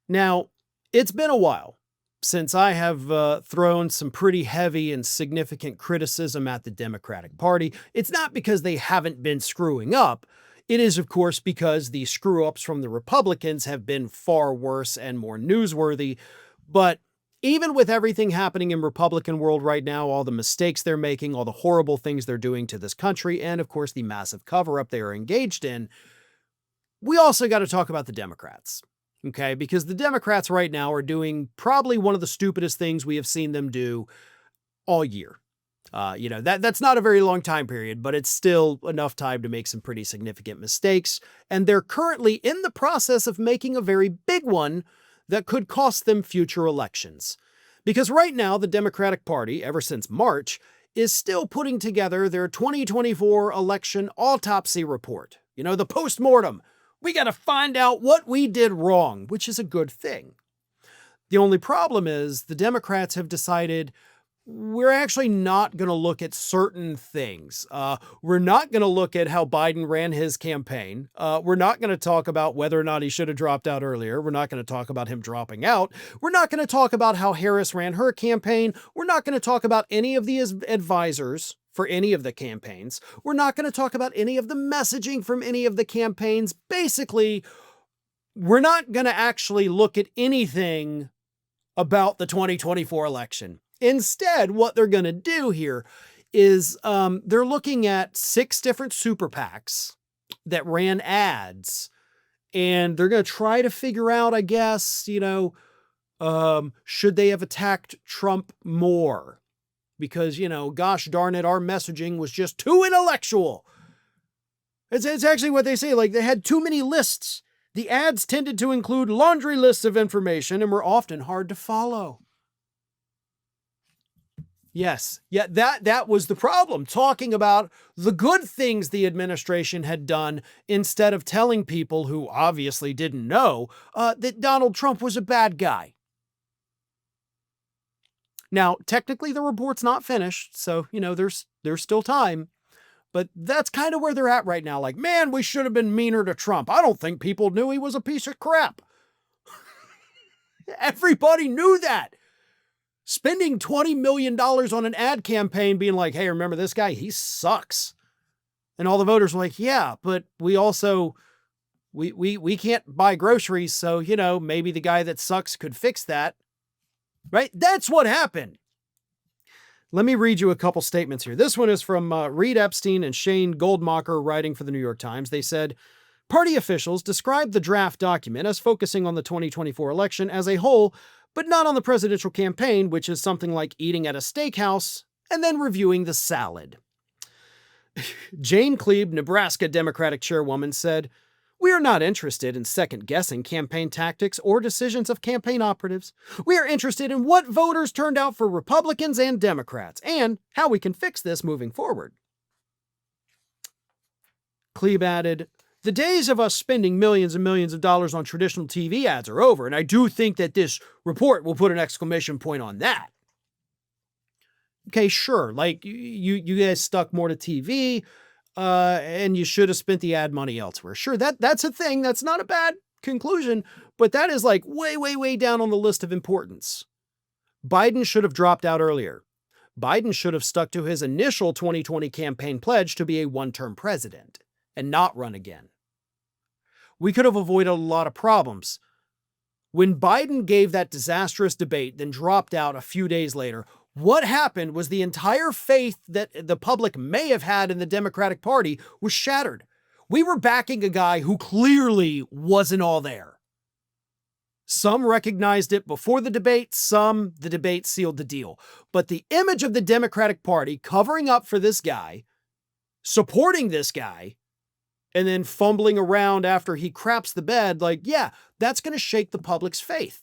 Now, it's been a while since I have thrown some pretty heavy and significant criticism at the Democratic Party. It's not because they haven't been screwing up. It is, of course, because the screw ups from the Republicans have been far worse and more newsworthy. But even with everything happening in Republican world right now, all the mistakes they're making, all the horrible things they're doing to this country, and of course the massive cover up they are engaged in, we also got to talk about the Democrats. Okay, because the Democrats right now are doing probably one of the stupidest things we have seen them do all year. That's not a very long time period, but it's still enough time to make some pretty significant mistakes. And they're currently in the process of making a very big one that could cost them future elections. Because right now, the Democratic Party, ever since March, is still putting together their 2024 election autopsy report. The postmortem. We got to find out what we did wrong, which is a good thing. The only problem is the Democrats have decided we're actually not going to look at certain things. We're not going to look at how Biden ran his campaign. We're not going to talk about whether or not he should have dropped out earlier. We're not going to talk about him dropping out. We're not going to talk about how Harris ran her campaign. We're not going to talk about any of the advisors for any of the campaigns. We're not going to talk about any of the messaging from any of the campaigns. Basically, we're not going to actually look at anything about the 2024 election. Instead, what they're going to do here is they're looking at 6 different super PACs that ran ads, and they're going to try to figure out, I guess, should they have attacked Trump more? Because, gosh darn it, our messaging was just too intellectual. It's actually what they say. Like, they had too many lists. The ads tended to include laundry lists of information and were often hard to follow. Yes. Yeah, that was the problem. Talking about the good things the administration had done instead of telling people who obviously didn't know that Donald Trump was a bad guy. Now, technically, the report's not finished, so, there's still time. But that's kind of where they're at right now. Like, man, we should have been meaner to Trump. I don't think people knew he was a piece of crap. Everybody knew that. Spending $20 million on an ad campaign being like, hey, remember this guy? He sucks. And all the voters were like, yeah, but we also, we can't buy groceries, so, maybe the guy that sucks could fix that. Right? That's what happened. Let me read you a couple statements here. This one is from Reed Epstein and Shane Goldmacher writing for the New York Times. They said, party officials described the draft document as focusing on the 2024 election as a whole, but not on the presidential campaign, which is something like eating at a steakhouse and then reviewing the salad. Jane Kleeb, Nebraska Democratic chairwoman, said, we are not interested in second-guessing campaign tactics or decisions of campaign operatives. We are interested in what voters turned out for Republicans and Democrats, and how we can fix this moving forward. Kleeb added, the days of us spending millions and millions of dollars on traditional TV ads are over, and I do think that this report will put an exclamation point on that. Okay, sure, like, you guys stuck more to TV, and you should have spent the ad money elsewhere. Sure, that's a thing. That's not a bad conclusion, but that is like way, way, way down on the list of importance. Biden should have dropped out earlier. Biden should have stuck to his initial 2020 campaign pledge to be a one-term president and not run again. We could have avoided a lot of problems. When Biden gave that disastrous debate, then dropped out a few days later, what happened was the entire faith that the public may have had in the Democratic Party was shattered. We were backing a guy who clearly wasn't all there. Some recognized it before the debate, the debate sealed the deal. But the image of the Democratic Party covering up for this guy, supporting this guy, and then fumbling around after he craps the bed, that's going to shake the public's faith.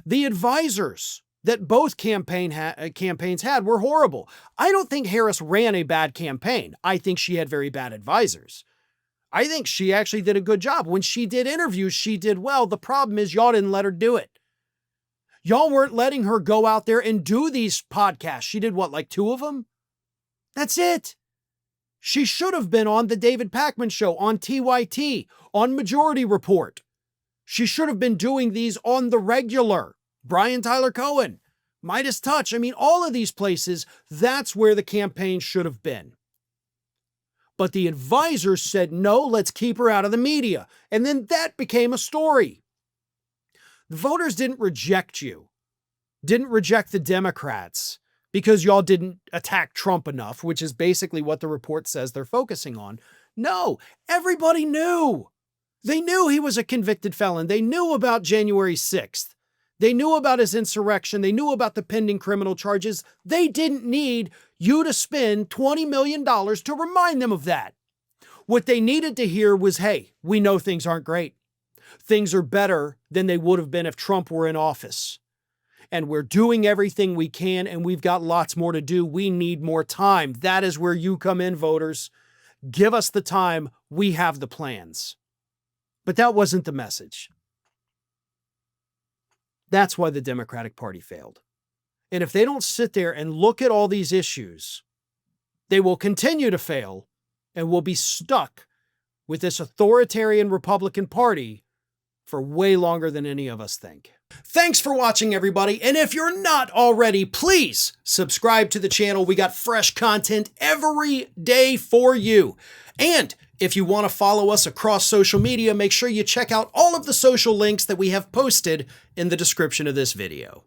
The advisors that both campaigns had were horrible. I don't think Harris ran a bad campaign. I think she had very bad advisors. I think she actually did a good job. When she did interviews, she did well. The problem is y'all didn't let her do it. Y'all weren't letting her go out there and do these podcasts. She did what, like 2 of them? That's it. She should have been on the David Pakman Show, on TYT, on Majority Report. She should have been doing these on the regular. Brian Tyler Cohen, Midas Touch. I mean, all of these places, that's where the campaign should have been. But the advisors said, no, let's keep her out of the media. And then that became a story. The voters didn't reject you, didn't reject the Democrats because y'all didn't attack Trump enough, which is basically what the report says they're focusing on. No, everybody knew. They knew he was a convicted felon. They knew about January 6th. They knew about his insurrection. They knew about the pending criminal charges. They didn't need you to spend $20 million to remind them of that. What they needed to hear was, hey, we know things aren't great. Things are better than they would have been if Trump were in office. And we're doing everything we can, and we've got lots more to do. We need more time. That is where you come in, voters. Give us the time. We have the plans. But that wasn't the message. That's why the Democratic Party failed. And if they don't sit there and look at all these issues, they will continue to fail and will be stuck with this authoritarian Republican Party for way longer than any of us think. Thanks for watching, everybody. And if you're not already, please subscribe to the channel. We got fresh content every day for you. And if you want to follow us across social media, make sure you check out all of the social links that we have posted in the description of this video.